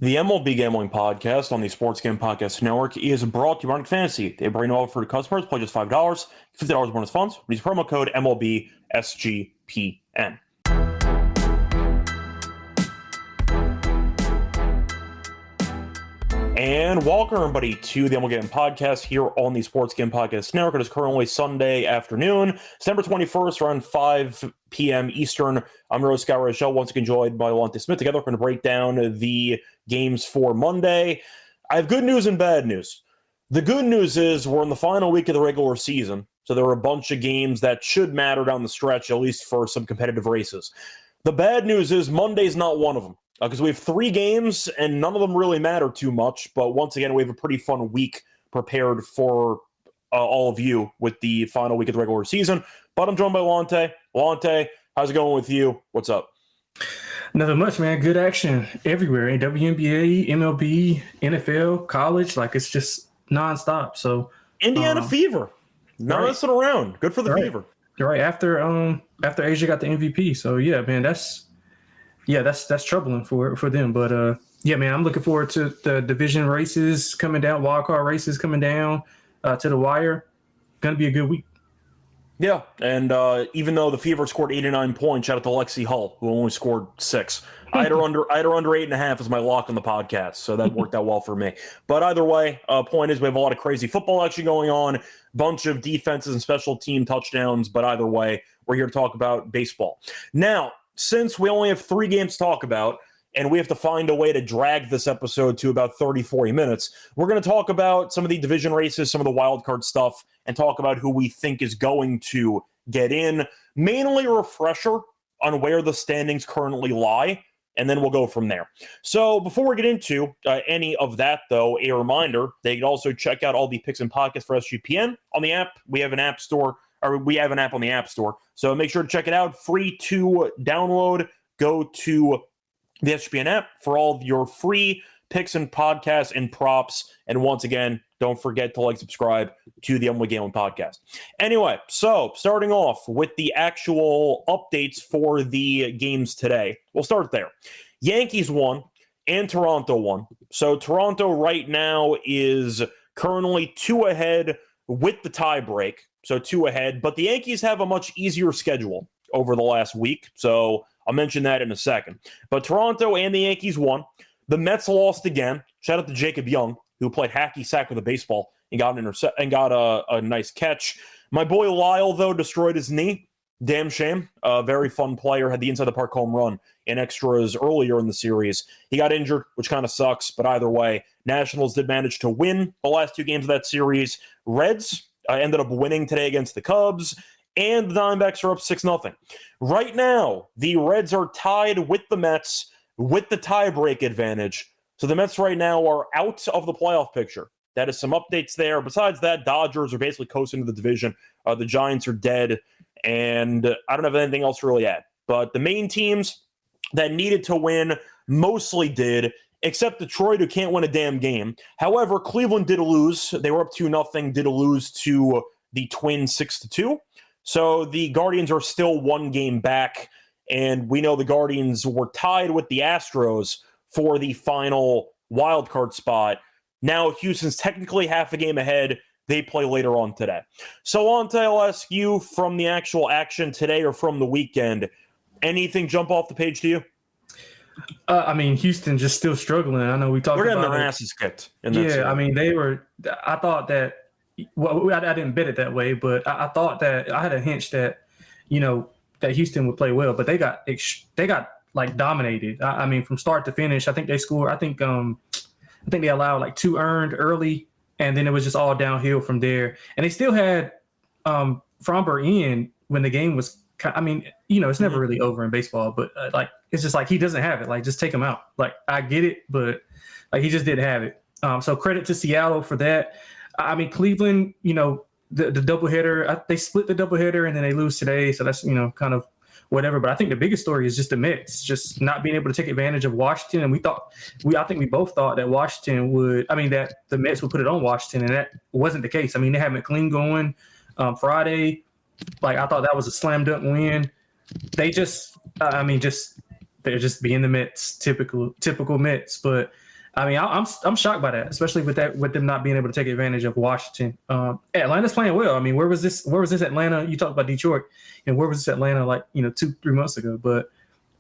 The MLB Gambling Podcast on the Sports Game Podcast Network is brought to you by Fantasy. They bring offer to customers. Play just $5, $50 bonus funds. Use promo code MLB SGPN. And welcome everybody to the MLB Gambling Podcast here on the Sports Game Podcast Network. It is currently Sunday afternoon, December 21st, around 5 p.m. Eastern. I'm your host, Scott Rochelle, once again joined by Lonte Smith. Together, we're going to break down the games for Monday. I have good news and bad news. The good news is we're in the final week of the regular season, so there are a bunch of games that should matter down the stretch, at least for some competitive races. The bad news is Monday's not one of them. Because we have 3 games, and none of them really matter too much. But once again, we have a pretty fun week prepared for all of you with the final week of the regular season. But I'm joined by Lonte. Lonte, how's it going with you? What's up? Nothing much, man. Good action everywhere. WNBA, MLB, NFL, college. Like, it's just nonstop. So Indiana Fever. Not messing around. Good for the Fever. You're right. After Asia got the MVP. So, yeah, man, that's troubling for them. But, yeah, man, I'm looking forward to the division races coming down, wildcard races coming down to the wire. Going to be a good week. Yeah, and even though the Fever scored 89 points, shout out to Lexi Hull, who only scored 6. I had her under 8.5 as my lock on the podcast, so that worked out well for me. But either way, point is we have a lot of crazy football action going on, bunch of defenses and special team touchdowns, but either way, we're here to talk about baseball. Now, since we only have 3 games to talk about, and we have to find a way to drag this episode to about 30, 40 minutes, we're going to talk about some of the division races, some of the wild card stuff, and talk about who we think is going to get in. Mainly a refresher on where the standings currently lie, and then we'll go from there. So before we get into any of that, though, a reminder, they can also check out all the picks and podcasts for SGPN on the app. We have an app on the App Store. So make sure to check it out. Free to download. Go to the SGPN app for all of your free picks and podcasts and props. And once again, don't forget to subscribe to the MLB Gambling Podcast. Anyway, so starting off with the actual updates for the games today. We'll start there. Yankees won and Toronto won. So Toronto right now is currently 2 ahead with the tie break. So 2 ahead, but the Yankees have a much easier schedule over the last week. So I'll mention that in a second. But Toronto and the Yankees won. The Mets lost again. Shout out to Jacob Young, who played hacky sack with a baseball and got a nice catch. My boy Lyle, though, destroyed his knee. Damn shame. A very fun player. Had the inside the park home run in extras earlier in the series. He got injured, which kind of sucks. But either way, Nationals did manage to win the last 2 games of that series. Reds ended up winning today against the Cubs, and the Diamondbacks are up 6-0. Right now, the Reds are tied with the Mets with the tie-break advantage. So the Mets right now are out of the playoff picture. That is some updates there. Besides that, Dodgers are basically coasting to the division. The Giants are dead, and I don't have anything else to really add. But the main teams that needed to win mostly did, except Detroit, who can't win a damn game. However, Cleveland did lose. They were up 2-0, did lose to the Twins 6-2. So the Guardians are still 1 game back, and we know the Guardians were tied with the Astros for the final wildcard spot. Now Houston's technically half a game ahead. They play later on today. So, Lonte, I'll ask you from the actual action today or from the weekend, anything jump off the page to you? I mean, Houston just still struggling. I know we talked about it. They're getting their asses kicked. I mean, they were – I thought that – well, I didn't bet it that way, but I thought that – I had a hunch that, that Houston would play well, but they got dominated. I mean, from start to finish, I think they scored – I think they allowed 2 earned early, and then it was just all downhill from there. And they still had Fromber in when the game was – I mean, it's never really over in baseball, but it's just he doesn't have it. Just take him out. I get it, but he just didn't have it. So credit to Seattle for that. I mean, Cleveland, the doubleheader, they split the doubleheader and then they lose today. So that's, kind of whatever. But I think the biggest story is just the Mets just not being able to take advantage of Washington. And I think we both thought that that the Mets would put it on Washington, and that wasn't the case. I mean, they had McLean going Friday. I thought that was a slam dunk win. They just they're just being the Mets, typical Mets. But I mean, I'm shocked by that, especially with them not being able to take advantage of Washington. Atlanta's playing well. I mean, where was this Atlanta? You talked about Detroit, and where was this Atlanta 2-3 months ago? But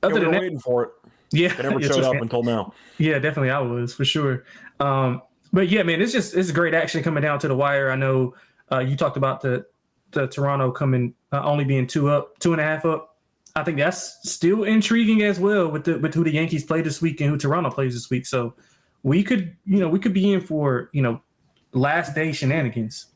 other than that, waiting for it. Yeah, they never showed up until now. Yeah, definitely, I was for sure. But yeah, man, it's great action coming down to the wire. I know you talked about the Toronto coming only being 2.5 up. I think that's still intriguing as well with who the Yankees play this week and who Toronto plays this week. So we could be in for last day shenanigans.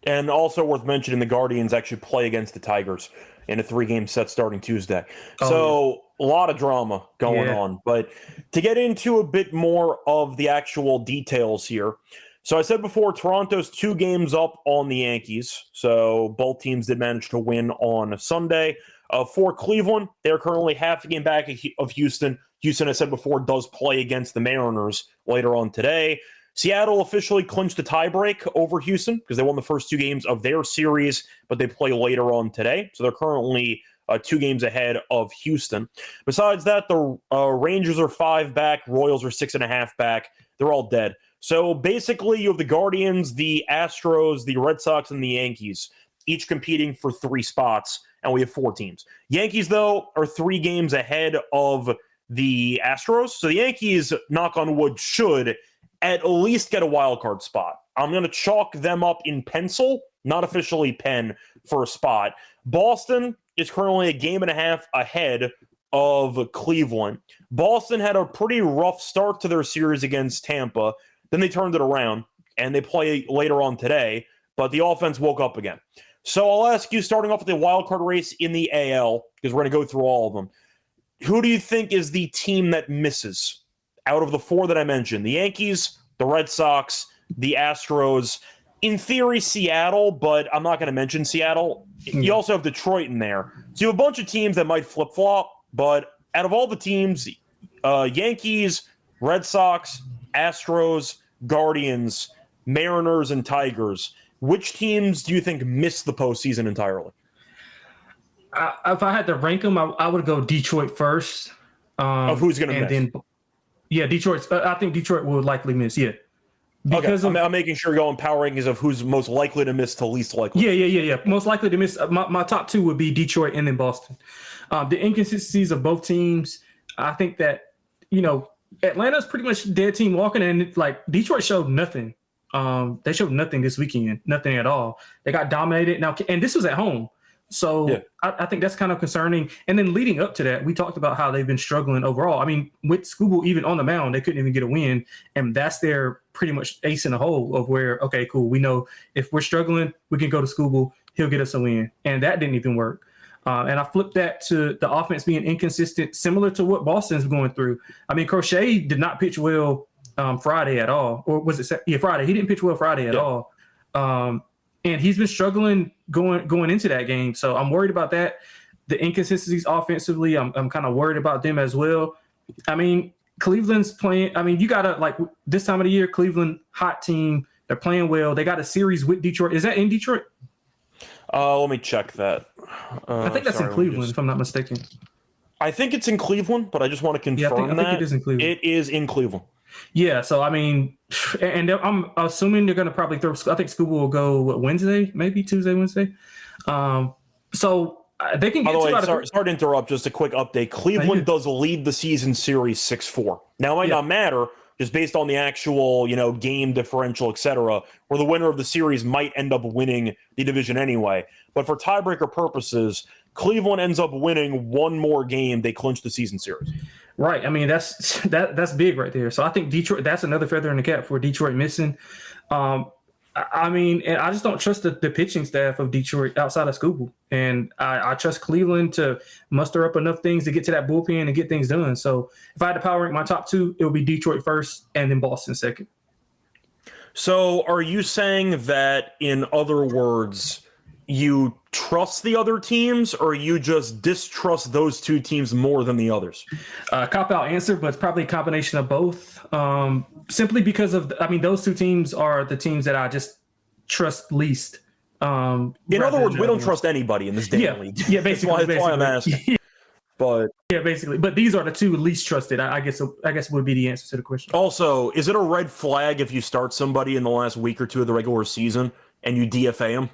And also worth mentioning, the Guardians actually play against the Tigers in a 3-game set starting Tuesday. So a lot of drama going on. But to get into a bit more of the actual details here. So I said before, Toronto's 2 games up on the Yankees. So both teams did manage to win on Sunday. For Cleveland, they're currently half a game back of Houston. Houston, I said before, does play against the Mariners later on today. Seattle officially clinched a tiebreak over Houston because they won the first 2 games of their series, but they play later on today. So they're currently 2 games ahead of Houston. Besides that, the Rangers are 5 back. Royals are 6.5 back. They're all dead. So basically, you have the Guardians, the Astros, the Red Sox, and the Yankees, each competing for 3 spots, and we have 4 teams. Yankees, though, are 3 games ahead of the Astros. So the Yankees, knock on wood, should at least get a wild card spot. I'm going to chalk them up in pencil, not officially pen, for a spot. Boston is currently a game and a half ahead of Cleveland. Boston had a pretty rough start to their series against Tampa. Then they turned it around, and they play later on today, but the offense woke up again. So I'll ask you, starting off with the wild card race in the AL, because we're going to go through all of them. Who do you think is the team that misses out of the 4 that I mentioned? The Yankees, the Red Sox, the Astros, in theory, Seattle, but I'm not going to mention Seattle. You also have Detroit in there. So you have a bunch of teams that might flip-flop, but out of all the teams, Yankees, Red Sox, Astros, Guardians, Mariners, and Tigers, which teams do you think miss the postseason entirely? If I had to rank them, I would go Detroit first. Of who's going to miss? Then, Detroit. I think Detroit will likely miss. Yeah, because I'm making sure you're going power rankings of who's most likely to miss to least likely. Yeah. Most likely to miss. My top 2 would be Detroit and then Boston. The inconsistencies of both teams. I think that Atlanta's pretty much dead team walking, and Detroit showed nothing. They showed nothing this weekend, nothing at all. They got dominated now, and this was at home. So I think that's kind of concerning. And then leading up to that, we talked about how they've been struggling overall. I mean, with Skubal even on the mound, they couldn't even get a win. And that's their pretty much ace in the hole of where, okay, cool. We know if we're struggling, we can go to Skubal. He'll get us a win. And that didn't even work. And I flipped that to the offense being inconsistent, similar to what Boston's going through. I mean, Crochet did not pitch well Friday at all. Or was it? Yeah, Friday. He didn't pitch well Friday at all. And he's been struggling going into that game. So I'm worried about that. The inconsistencies offensively, I'm kind of worried about them as well. I mean, Cleveland's playing. I mean, you got to, this time of the year, Cleveland, hot team. They're playing well. They got a series with Detroit. Is that in Detroit? Let me check that. I think that's in Cleveland, if I'm not mistaken. I think it's in Cleveland, but I just want to confirm I think it is in Cleveland. It is in Cleveland. Yeah, so I mean, and I'm assuming they're going to probably throw. I think Skubal will go Wednesday, maybe Tuesday, Wednesday. So they can get. By the way, sorry to interrupt. Just a quick update. Cleveland does lead the season series 6-4. Now it might not matter just based on the actual game differential, etc. Where the winner of the series might end up winning the division anyway. But for tiebreaker purposes, Cleveland ends up winning one more game. They clinch the season series. Right. I mean, that's big right there. So I think Detroit, that's another feather in the cap for Detroit missing. I mean, and I just don't trust the pitching staff of Detroit outside of Skubal. And I trust Cleveland to muster up enough things to get to that bullpen and get things done. So if I had to power rank my top 2, it would be Detroit first and then Boston second. So are you saying that, in other words, you trust the other teams, or you just distrust those 2 teams more than the others? Cop-out answer, but it's probably a combination of both. Simply because of, those 2 teams are the teams that I just trust least. In other words, we don't trust anybody in this damn league. Yeah, basically. That's why I'm asking. But yeah, basically. But these are the two least trusted. I guess would be the answer to the question. Also, is it a red flag if you start somebody in the last week or two of the regular season and you DFA him?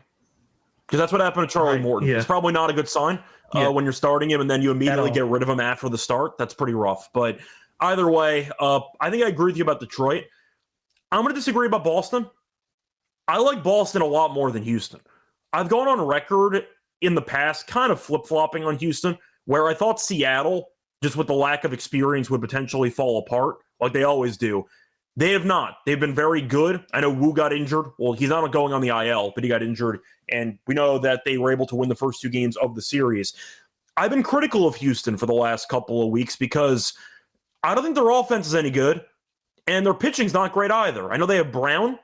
Because that's what happened to Charlie Morton. Yeah. It's probably not a good sign when you're starting him and then you immediately get rid of him after the start. That's pretty rough. But either way, I think I agree with you about Detroit. I'm going to disagree about Boston. I like Boston a lot more than Houston. I've gone on record in the past kind of flip-flopping on Houston, where I thought Seattle, just with the lack of experience, would potentially fall apart like they always do. They have not. They've been very good. I know Wu got injured. Well, he's not going on the IL, but he got injured. And we know that they were able to win the first two games of the series. I've been critical of Houston for the last couple of weeks because I don't think their offense is any good. And their pitching's not great either. I know they have Brown.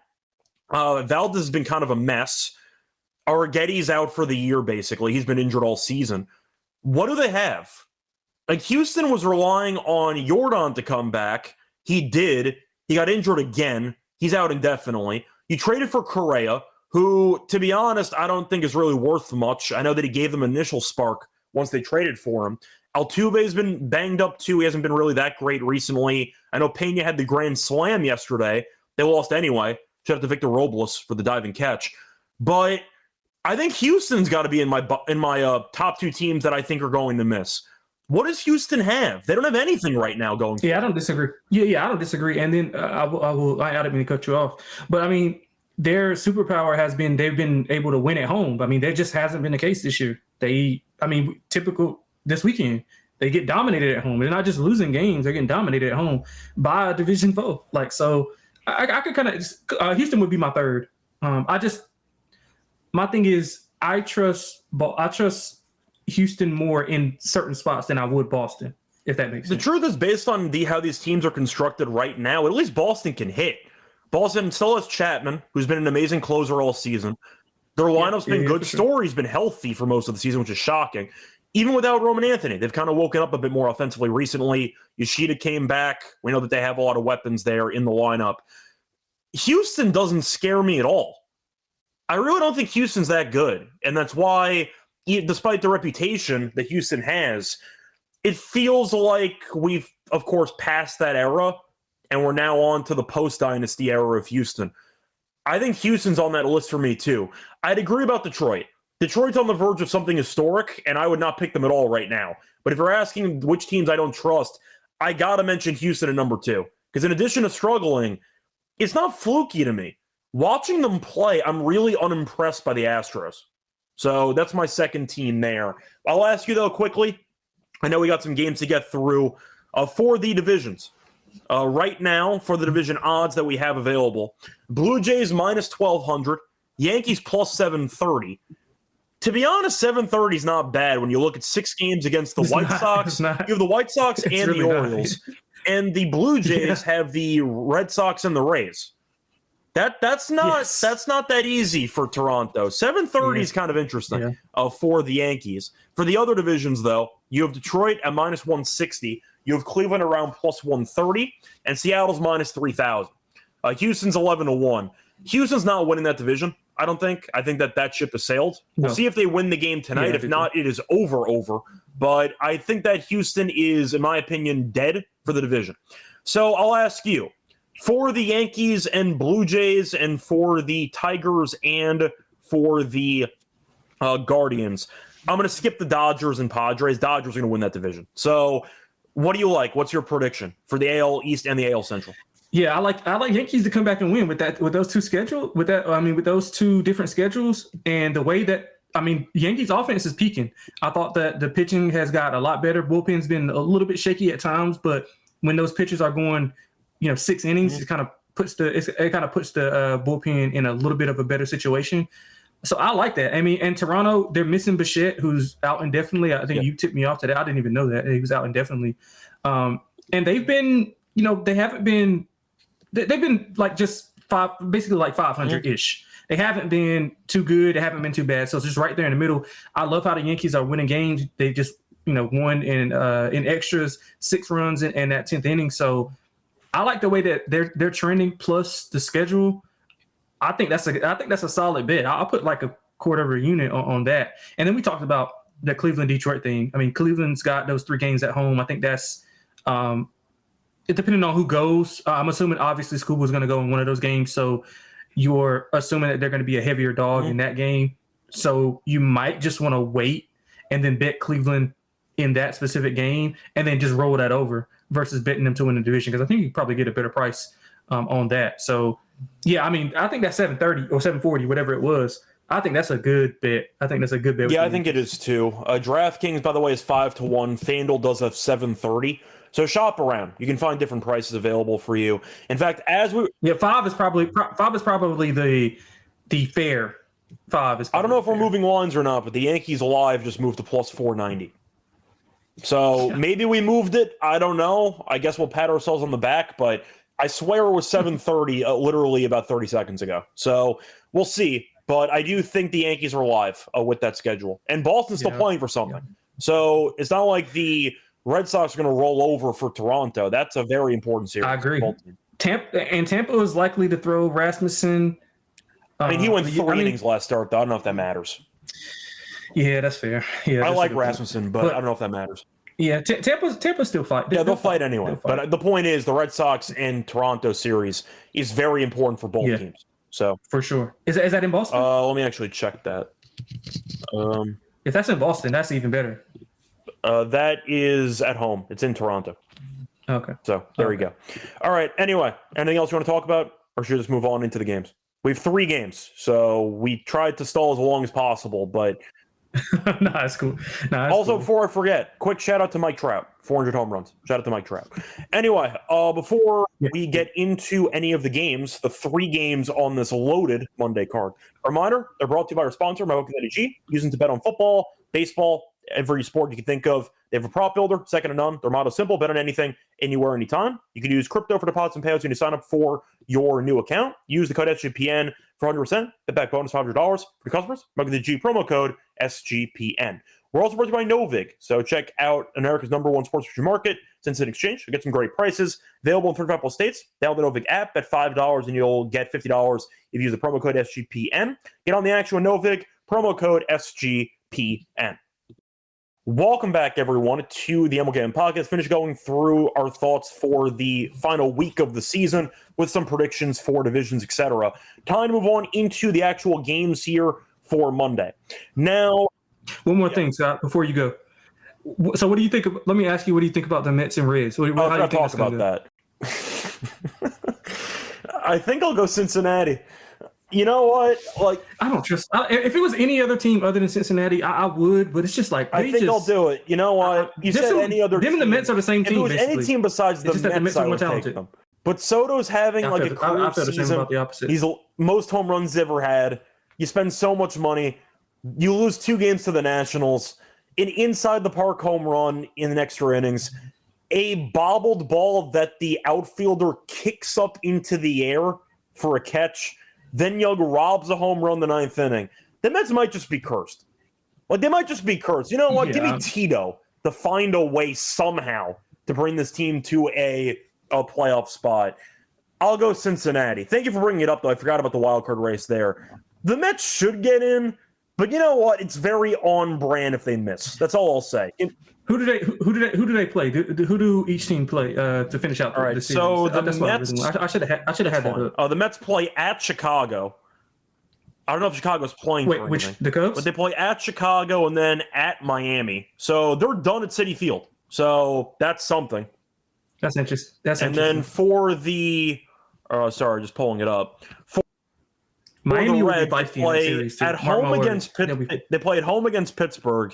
Valdez has been kind of a mess. Arrigetti's out for the year, basically. He's been injured all season. What do they have? Like, Houston was relying on Yordan to come back. He did. He got injured again. He's out indefinitely. You traded for Correa, who, to be honest, I don't think is really worth much. I know that he gave them an initial spark once they traded for him. Altuve's been banged up too. He hasn't been really that great recently. I know Pena had the grand slam yesterday. They lost anyway. Shout out to Victor Robles for the diving catch. But I think Houston's got to be in my top two teams that I think are going to miss. What does Houston have? They don't have anything right now going. Yeah, I don't disagree. Yeah, I don't disagree. And then I didn't mean to cut you off, but I mean, their superpower has been they've been able to win at home. I mean, that just hasn't been the case this year. Typical this weekend, they get dominated at home. They're not just losing games; they're getting dominated at home by a division foe. Like, so, I could kind of Houston would be my third. My thing is I trust Houston more in certain spots than I would Boston, if that makes sense. The truth is, based on how these teams are constructed right now, at least Boston can hit. Boston still has Chapman, who's been an amazing closer all season. Their lineup's been good. Story's been healthy for most of the season, which is shocking. Even without Roman Anthony, they've kind of woken up a bit more offensively recently. Yoshida came back. We know that they have a lot of weapons there in the lineup. Houston doesn't scare me at all. I really don't think Houston's that good. And that's why, despite the reputation that Houston has, it feels like we've, of course, passed that era, and we're now on to the post-dynasty era of Houston. I think Houston's on that list for me, too. I'd agree about Detroit. Detroit's on the verge of something historic, and I would not pick them at all right now. But if you're asking which teams I don't trust, I got to mention Houston at number 2. Because in addition to struggling, it's not fluky to me. Watching them play, I'm really unimpressed by the Astros. So that's my second team there. I'll ask you, though, quickly. I know we got some games to get through for the divisions. Right now, for the division odds that we have available, Blue Jays minus 1,200, Yankees plus 730. To be honest, 730 is not bad when you look at 6 games against the White Sox. You have the White Sox and really the Orioles. And the Blue Jays have the Red Sox and the Rays. That's not that easy for Toronto. 730 is kind of interesting for the Yankees. For the other divisions, though, you have Detroit at minus 160. You have Cleveland around plus 130, and Seattle's minus 3,000. Houston's 11-1. Houston's not winning that division, I don't think. I think that ship has sailed. We'll see if they win the game tonight. Yeah, if not, it is over. But I think that Houston is, in my opinion, dead for the division. So I'll ask you, for the Yankees and Blue Jays and for the Tigers and for the Guardians, I'm going to skip the Dodgers and Padres. Dodgers are going to win that division. So what do you like? What's your prediction for the AL East and the AL Central? Yeah, I like Yankees to come back and win with those two different schedules, and the way that Yankees offense is peaking. I thought that the pitching has got a lot better. Bullpen's been a little bit shaky at times, but when those pitchers are going, 6 innings, it kind of puts the bullpen in a little bit of a better situation. So I like that. And Toronto, they're missing Bichette, who's out indefinitely. I think you tipped me off to that. I didn't even know that he was out indefinitely. And they've been, they've been like just basically like 500-ish. They haven't been too good. They haven't been too bad. So it's just right there in the middle. I love how the Yankees are winning games. They just, won in extras, 6 runs in that 10th inning. So I like the way that they're trending, plus the schedule. I think that's a solid bet. I'll put like a quarter of a unit on that. And then we talked about the Cleveland-Detroit thing. I mean, Cleveland's got those 3 games at home. I think that's it depending on who goes. I'm assuming obviously Scuba's going to go in one of those games, so you're assuming that they're going to be a heavier dog in that game. So you might just want to wait and then bet Cleveland in that specific game and then just roll that over versus betting them to win the division, because I think you could probably get a better price on that. So, yeah, I mean, I think that 730 or 740, whatever it was, I think that's a good bet. I think that's a good bet. Yeah, I think it is too. DraftKings, by the way, is 5-1. FanDuel does have 730. So shop around. You can find different prices available for you. In fact, five is probably the fair. 5 is. I don't know if we're moving lines or not, but the Yankees Live just moved to plus 490. So maybe we moved it. I don't know. I guess we'll pat ourselves on the back, but I swear it was 730 literally about 30 seconds ago. So we'll see. But I do think the Yankees are live with that schedule. And Boston's still playing for something. Yeah. So it's not like the Red Sox are going to roll over for Toronto. That's a very important series. I agree. Tampa is likely to throw Rasmussen. I mean, he went 3 innings last start, though. I don't know if that matters. Yeah, that's fair. Yeah, I like Rasmussen, but I don't know if that matters. Yeah, Tampa's still fight. They'll fight anyway. But the point is, the Red Sox and Toronto series is very important for both teams. So for sure. Is that in Boston? Let me actually check that. If that's in Boston, that's even better. That is at home. It's in Toronto. Okay. So there we go. All right. Anyway, anything else you want to talk about, or should we just move on into the games? We have 3 games, so we tried to stall as long as possible, but no, that's cool. Before I forget, quick shout out to Mike Trout, 400 home runs. Shout out to Mike Trout. Anyway, before we get into any of the games, the 3 games on this loaded Monday card. Reminder, they're brought to you by our sponsor, MyHoPenny, using to bet on football, baseball, every sport you can think of. They have a prop builder, second to none. Their motto is simple: bet on anything, anywhere, anytime. You can use crypto for deposits and payouts when you sign up for your new account. Use the code SGPN for 100%. Bet back bonus $500 for your customers. Mark the G promo code SGPN. We're also brought to you by Novig. So check out America's #1 sports futures market. It's instant exchange. You'll get some great prices. Available in 35 plus states. Download the Novig app. Bet $5 and you'll get $50 if you use the promo code SGPN. Get on the action with Novig. Promo code SGPN. Welcome back, everyone, to the MLB Gambling Podcast. Finish going through our thoughts for the final week of the season with some predictions for divisions, etc. Time to move on into the actual games here for Monday. Now, one more thing, Scott, before you go. So, what do you think? Let me ask you, what do you think about the Mets and Reds? How do you talk about that? I think I'll go Cincinnati. You know what? Like, I don't trust. If it was any other team other than Cincinnati, I would. But it's just like I think I'll do it. You know what? You said any other. Them and the Mets are the same team. If it was any team besides the Mets, I would take them. But Soto's having like a career season. About the opposite. He's most home runs ever had. You spend so much money. You lose 2 games to the Nationals. An inside the park home run in the extra innings. A bobbled ball that the outfielder kicks up into the air for a catch. Then Young robs a home run in the 9th inning. The Mets might just be cursed. Like, they might just be cursed. You know what? Give me Tito to find a way somehow to bring this team to a playoff spot. I'll go Cincinnati. Thank you for bringing it up, though. I forgot about the wild card race there. The Mets should get in, but you know what? It's very on brand if they miss. That's all I'll say. Who do they play? Who do each team play to finish out the season? So the Mets. I should have had that. The Mets play at Chicago. I don't know if Chicago's playing. Wait, which the Cubs? But they play at Chicago and then at Miami. So they're done at Citi Field. So that's something. That's interesting. And then for the, just pulling it up. Miami the Reds play at home against They play at home against Pittsburgh.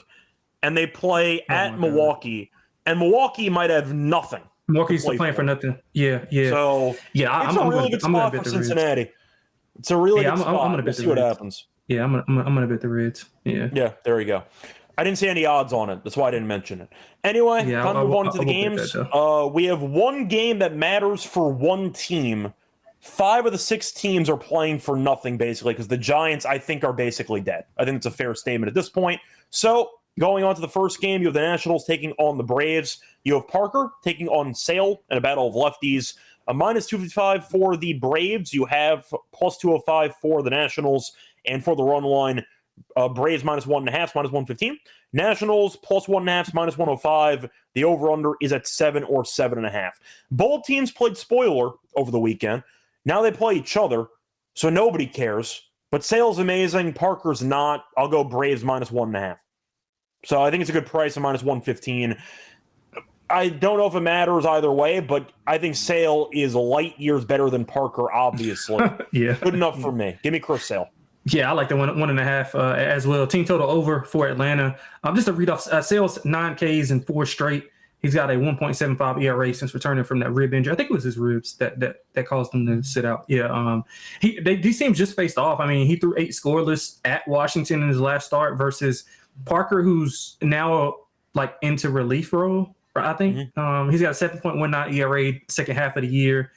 And they play at Milwaukee, and Milwaukee might have nothing. Milwaukee's still playing for nothing. Yeah. So it's a really good spot for Cincinnati. It's a really good spot. I'm gonna bet see what happens. Yeah, I'm gonna bet the Reds. Yeah, there you go. I didn't see any odds on it. That's why I didn't mention it. Anyway, time to move on to the games. We have one game that matters for one team. 5 of the 6 teams are playing for nothing, basically, because the Giants, I think, are basically dead. I think it's a fair statement at this point. So, going on to the first game, you have the Nationals taking on the Braves. You have Parker taking on Sale in a battle of lefties. A minus 255 for the Braves. You have plus 205 for the Nationals. And for the run line, Braves minus 1.5, minus 115. Nationals plus 1.5, minus 105. The over-under is at 7 or 7.5. Both teams played spoiler over the weekend. Now they play each other, so nobody cares. But Sale's amazing. Parker's not. I'll go Braves minus 1.5. So I think it's a good price of minus 115. I don't know if it matters either way, but I think Sale is light years better than Parker, obviously. Yeah. Good enough for me. Give me Chris Sale. Yeah, I like the 1.5 as well. Team total over for Atlanta. Just to read off, Sale's 9 Ks in 4 straight. He's got a 1.75 ERA since returning from that rib injury. I think it was his ribs that caused him to sit out. Yeah, these teams just faced off. I mean, he threw 8 scoreless at Washington in his last start versus Parker, who's now like into relief role. I think he's got a 7.19 ERA second half of the year.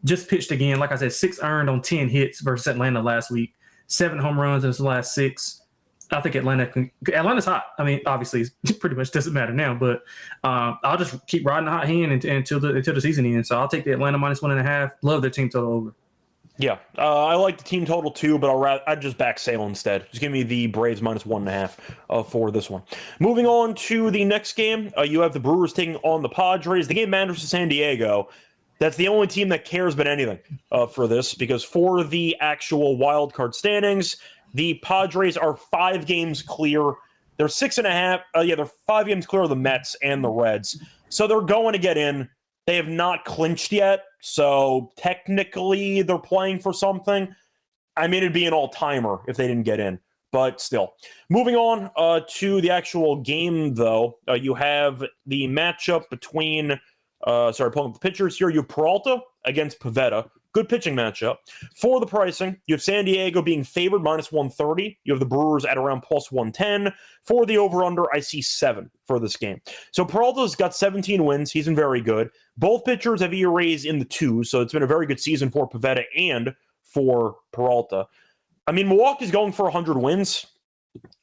Just pitched again. Like I said, 6 earned on 10 hits versus Atlanta last week. 7 home runs in his last 6. I think Atlanta's hot. I mean, obviously, it pretty much doesn't matter now, but I'll just keep riding the hot hand until the season ends. So I'll take the Atlanta minus 1.5. Love their team total over. Yeah, I like the team total too, but I'd just back Sale instead. Just give me the Braves minus 1.5 for this one. Moving on to the next game, you have the Brewers taking on the Padres. The game matters to San Diego. That's the only team that cares about anything for this, because for the actual wild card standings, the Padres are 5 games clear. They're 6.5. They're 5 games clear of the Mets and the Reds. So they're going to get in. They have not clinched yet, so technically they're playing for something. I mean, it'd be an all-timer if they didn't get in, but still. Moving on to the actual game, though, you have the matchup between, pulling up the pitchers here. You have Peralta against Pivetta. Good pitching matchup. For the pricing, you have San Diego being favored minus 130. You have the Brewers at around plus 110. For the over-under, I see 7 for this game. So Peralta's got 17 wins. He's been very good. Both pitchers have ERAs in the 2s, so it's been a very good season for Pivetta and for Peralta. I mean, Milwaukee's going for 100 wins.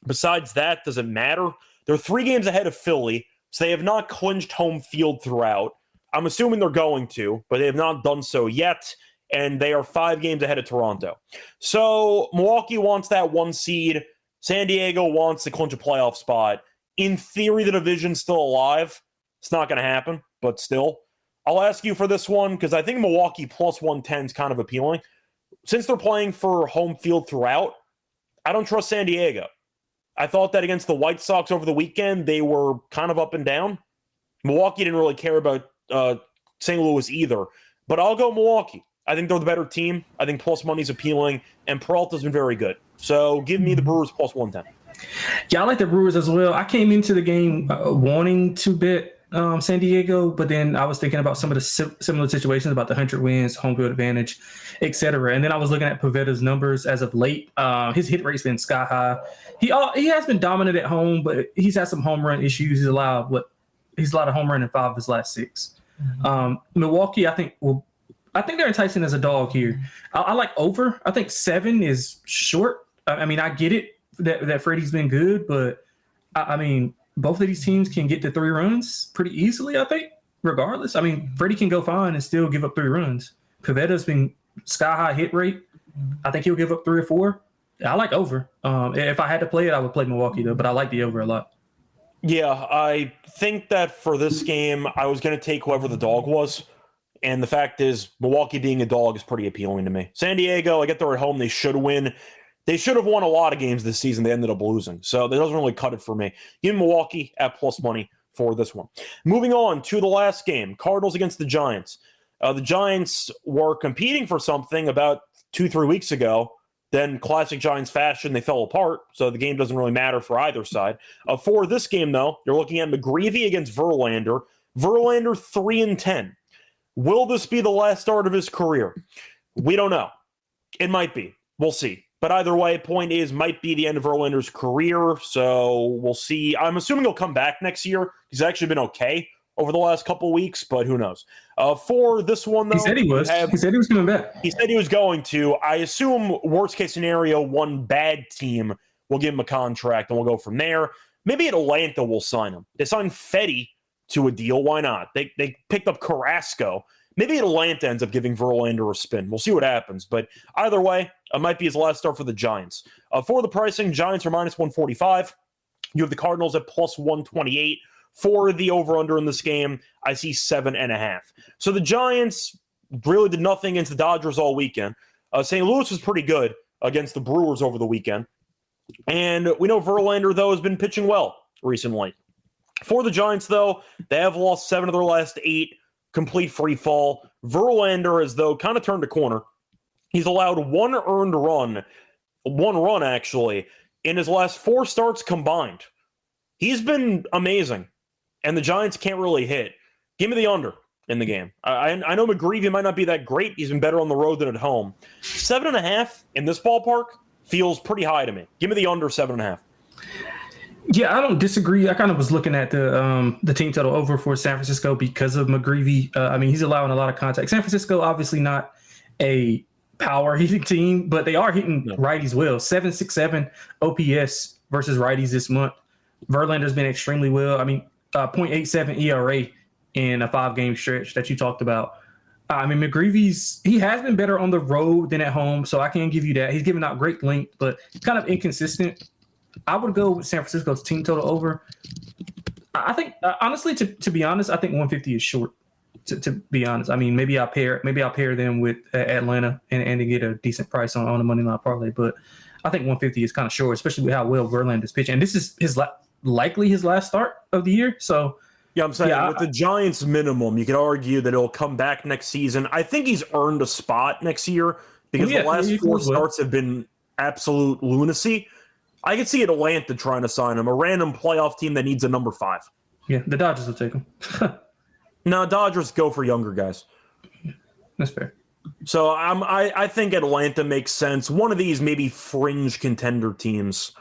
Besides that, does it matter? They're 3 games ahead of Philly, so they have not clinched home field throughout. I'm assuming they're going to, but they have not done so yet. And they are 5 games ahead of Toronto. So Milwaukee wants that 1 seed. San Diego wants to clinch a playoff spot. In theory, the division's still alive. It's not going to happen, but still. I'll ask you for this one because I think Milwaukee plus 110 is kind of appealing. Since they're playing for home field throughout, I don't trust San Diego. I thought that against the White Sox over the weekend, they were kind of up and down. Milwaukee didn't really care about St. Louis either, but I'll go Milwaukee. I think they're the better team. I think plus money's appealing, and Peralta's been very good. So give me the Brewers plus 110. Yeah, I like the Brewers as well. I came into the game wanting to bet San Diego, but then I was thinking about some of the similar situations about the 100 wins, home field advantage, etc. And then I was looking at Pavetta's numbers as of late. His hit rate's been sky high. He has been dominant at home, but he's had some home run issues. He's allowed a home run in 5 of his last 6. Milwaukee, I think they're enticing as a dog here. I like over. I think 7 is short. I mean, I get it that Freddie's been good, but I mean, both of these teams can get to 3 runs pretty easily, I think, regardless. I mean, Freddie can go fine and still give up 3 runs. Pavetta's been sky-high hit rate. I think he'll give up 3 or 4. I like over. If I had to play it, I would play Milwaukee, though, but I like the over a lot. Yeah, I think that for this game, I was going to take whoever the dog was. And the fact is, Milwaukee being a dog is pretty appealing to me. San Diego, I get they're at home. They should win. They should have won a lot of games this season. They ended up losing. So that doesn't really cut it for me. Give me Milwaukee at plus money for this one. Moving on to the last game, Cardinals against the Giants. The Giants were competing for something about 2-3 weeks ago. Then classic Giants fashion, they fell apart. So the game doesn't really matter for either side. For this game, though, you're looking at McGreevy against Verlander. Verlander 3-10. Will this be the last start of his career? We don't know. It might be. We'll see. But either way, point is, might be the end of Verlander's career. So we'll see. I'm assuming he'll come back next year. He's actually been okay over the last couple of weeks, but who knows? For this one, though, he said he was. He said he was coming back. He said he was going to. I assume worst case scenario, one bad team will give him a contract, and we'll go from there. Maybe Atlanta will sign him. They signed Fetty to a deal. Why not? They picked up Carrasco. Maybe Atlanta ends up giving Verlander a spin. We'll see what happens. But either way, it might be his last start for the Giants. For the pricing, Giants are minus 145. You have the Cardinals at plus 128. For the over-under in this game, I see 7.5. So the Giants really did nothing against the Dodgers all weekend. St. Louis was pretty good against the Brewers over the weekend. And we know Verlander, though, has been pitching well recently. For the Giants, though, they have lost 7 of their last 8, complete free fall. Verlander has, though, kind of turned a corner. He's allowed one run, actually, in his last 4 starts combined. He's been amazing, and the Giants can't really hit. Give me the under in the game. I know McGreevy might not be that great. He's been better on the road than at home. 7.5 in this ballpark feels pretty high to me. Give me the under 7.5. Yeah, I don't disagree. I kind of was looking at the team total over for San Francisco because of McGreevy. I mean, he's allowing a lot of contact. San Francisco, obviously not a power hitting team, but they are hitting righties well. 7.67 OPS versus righties this month. Verlander's been extremely well. I mean, 0.87 ERA in a 5-game stretch that you talked about. I mean, he has been better on the road than at home, so I can give you that. He's giving out great length, but kind of inconsistent. I would go with San Francisco's team total over. I think, honestly, to be honest, I think 150 is short. To be honest, I mean, maybe I'll pair them with Atlanta and to get a decent price on a money line parlay. But I think 150 is kind of short, especially with how well Verlander's pitching. And this is likely his last start of the year. So yeah, I'm saying with the Giants minimum, you could argue that he'll come back next season. I think he's earned a spot next year because the last 4 starts have been absolute lunacy. I could see Atlanta trying to sign him, a random playoff team that needs a number 5. Yeah, the Dodgers will take him. No, Dodgers go for younger guys. That's fair. So I think Atlanta makes sense. One of these maybe fringe contender teams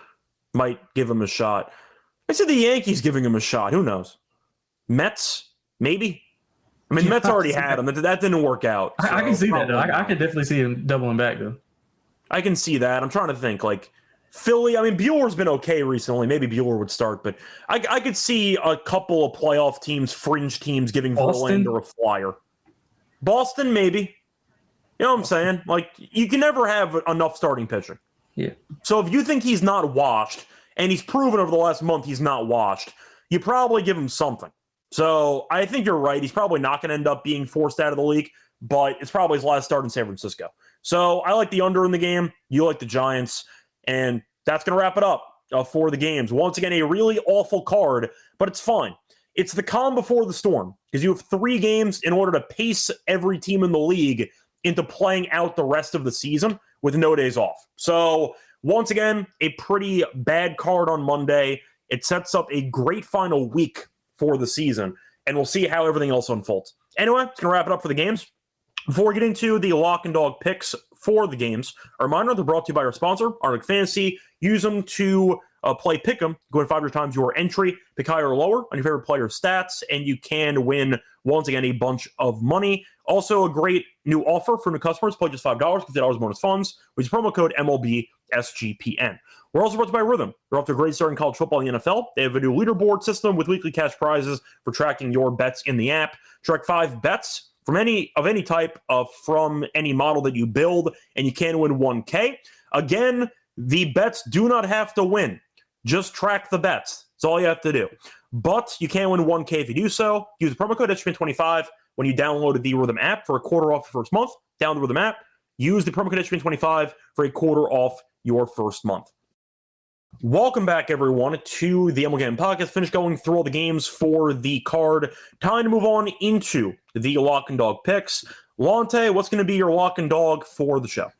might give him a shot. I said the Yankees giving him a shot. Who knows? Mets, maybe. I mean, Mets already had him. That didn't work out. So I can see that, though. I could definitely see him doubling back, though. I can see that. I'm trying to think, like, Philly, I mean, Bueller's been okay recently. Maybe Bueller would start, but I could see a couple of playoff teams, fringe teams, giving Verlander a flyer. Boston, maybe. You know what I'm saying? Like, you can never have enough starting pitching. Yeah. So if you think he's not washed, and he's proven over the last month he's not washed, you probably give him something. So I think you're right. He's probably not going to end up being forced out of the league, but it's probably his last start in San Francisco. So I like the under in the game. You like the Giants. And that's going to wrap it up for the games. Once again, a really awful card, but it's fine. It's the calm before the storm because you have 3 games in order to pace every team in the league into playing out the rest of the season with no days off. So once again, a pretty bad card on Monday. It sets up a great final week for the season, and we'll see how everything else unfolds. Anyway, it's going to wrap it up for the games. Before we get into the lock and dog picks for the games, a reminder, they're brought to you by our sponsor, Arctic Fantasy. Use them to play Pick'em. Go in 5 your times your entry, pick higher or lower on your favorite player stats, and you can win, once again, a bunch of money. Also, a great new offer for new customers. Play just $5, get $10 bonus funds with promo code MLB SGPN. We're also brought to you by Rhythm. They're off to a great start in college football in the NFL. They have a new leaderboard system with weekly cash prizes for tracking your bets in the app. Track 5 bets from any type from any model that you build, and you can win $1K. Again, the bets do not have to win. Just track the bets. That's all you have to do. But you can win $1K if you do so. Use the promo code SGPN25 when you download the Rhythm app for a quarter off your first month. Download the Rhythm app. Use the promo code SGPN25 for a quarter off your first month. Welcome back, everyone, to the MLB Gambling Podcast. Finish going through all the games for the card. Time to move on into the lock and dog picks. Lonte, what's going to be your lock and dog for the show?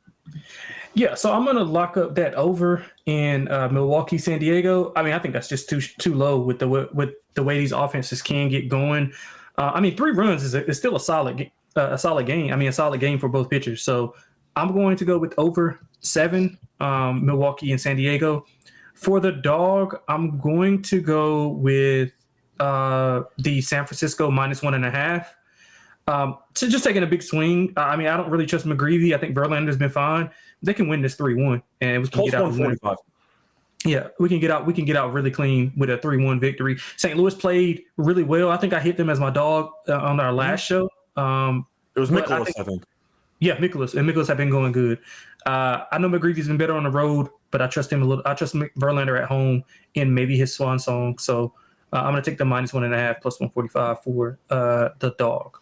Yeah, so I'm going to lock up that over in Milwaukee, San Diego. I mean, I think that's just too low with the way these offenses can get going. I mean, 3 runs is still a solid game. I mean, a solid game for both pitchers. So I'm going to go with over 7, Milwaukee and San Diego. For the dog, I'm going to go with the San Francisco minus 1.5. So just taking a big swing. I mean, I don't really trust McGreevy. I think Verlander's been fine. They can win this 3-1, and we can get out 145. Yeah, we can get out really clean with a 3-1 victory. St. Louis played really well. I think I hit them as my dog on our last show. It was Mikolas, I think. Yeah, Mikolas. And Mikolas have been going good. I know McGreevy's been better on the road, but I trust him a little. I trust Verlander at home in maybe his swan song. So I'm going to take the -1.5 plus 145 for the dog.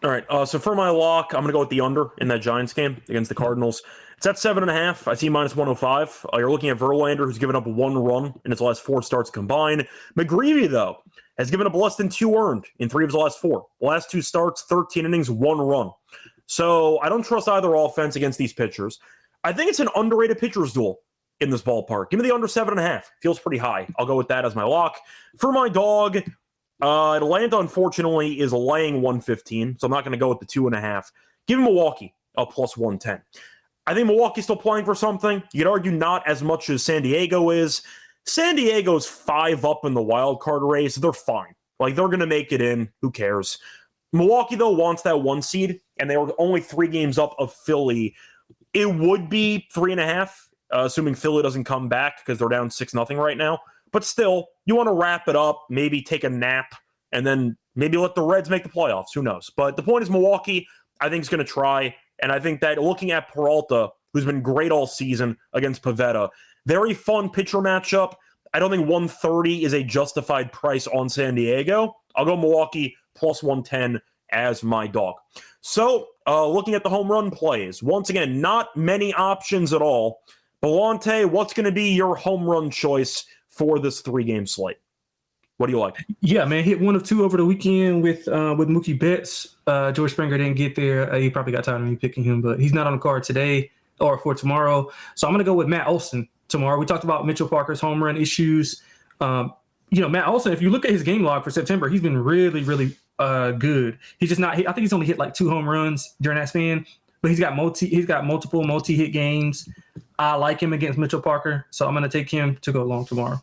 All right. So for my lock, I'm going to go with the under in that Giants game against the Cardinals. It's at 7.5. I see -105. You're looking at Verlander, who's given up 1 run in his last 4 starts combined. McGreevy, though, has given up less than 2 earned in 3 of his last 4. The last 2 starts, 13 innings, 1 run. So I don't trust either offense against these pitchers. I think it's an underrated pitcher's duel in this ballpark. Give me the under 7.5. Feels pretty high. I'll go with that as my lock. For my dog, Atlanta, unfortunately, is laying 115, so I'm not going to go with the 2.5. Give me Milwaukee, plus 110. I think Milwaukee's still playing for something. You could argue not as much as San Diego is. San Diego's 5 up in the wild card race. They're fine. Like, they're going to make it in. Who cares? Milwaukee, though, wants that 1 seed, and they were only 3 games up of Philly. It would be 3.5, assuming Philly doesn't come back because they're down 6-0 right now. But still, you want to wrap it up, maybe take a nap, and then maybe let the Reds make the playoffs. Who knows? But the point is Milwaukee, I think, is going to try. And I think that looking at Peralta, who's been great all season against Pivetta, very fun pitcher matchup. I don't think 130 is a justified price on San Diego. I'll go Milwaukee plus 110 as my dog. So looking at the home run plays, once again, not many options at all. Lonte, what's going to be your home run choice for this 3-game slate? What do you like? Yeah, man, hit 1 of 2 over the weekend with Mookie Betts. George Springer didn't get there. He probably got tired of me picking him, but he's not on the card today or for tomorrow. So I'm going to go with Matt Olson tomorrow. We talked about Mitchell Parker's home run issues. Matt Olson, if you look at his game log for September, he's been really, really good. He's just not. I think he's only hit like 2 home runs during that span, but he's got multiple multi-hit games. I like him against Mitchell Parker, so I'm going to take him to go long tomorrow.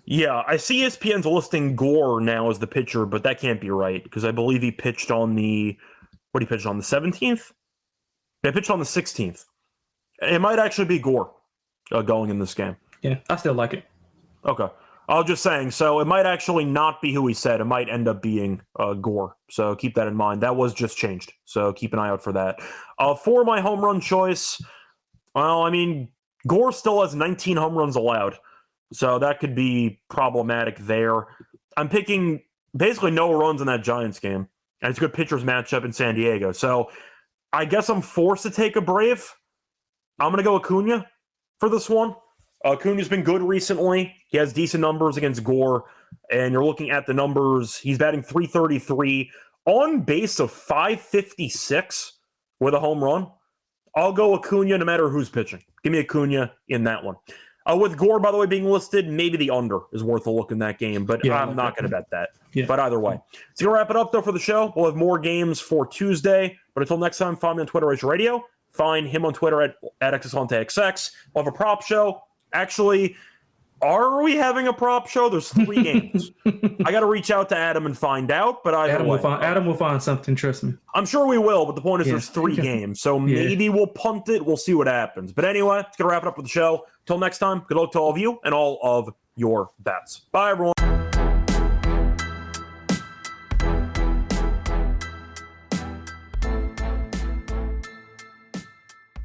Yeah, I see ESPN's listing Gore now as the pitcher, but that can't be right because I believe he pitched on the 17th? He pitched on the 16th. It might actually be Gore going in this game. Yeah, I still like it. Okay. I was just saying, so it might actually not be who he said. It might end up being Gore. So keep that in mind. That was just changed. So keep an eye out for that. For my home run choice, well, I mean, Gore still has 19 home runs allowed. So that could be problematic there. I'm picking basically no runs in that Giants game. And it's a good pitcher's matchup in San Diego. So I guess I'm forced to take a Brave. I'm going to go Acuna for this one. Acuna's been good recently. He has decent numbers against Gore. And you're looking at the numbers. He's batting .333 on base of .556 with a home run. I'll go Acuna no matter who's pitching. Give me Acuna in that one. With Gore, by the way, being listed, maybe the under is worth a look in that game, but yeah, I'm not going to bet that. Yeah. But either way. So going to wrap it up, though, for the show. We'll have more games for Tuesday. But until next time, find me on Twitter, Rachel Radio. Find him on Twitter at XXLonteXX. We'll have a prop show. Actually, are we having a prop show? There's 3 games. I got to reach out to Adam and find out, but either way. Adam will find something, trust me. I'm sure we will, but the point is there's 3 games. So maybe we'll punt it. We'll see what happens. But anyway, it's going to wrap it up with the show. Till next time, good luck to all of you and all of your bets. Bye, everyone.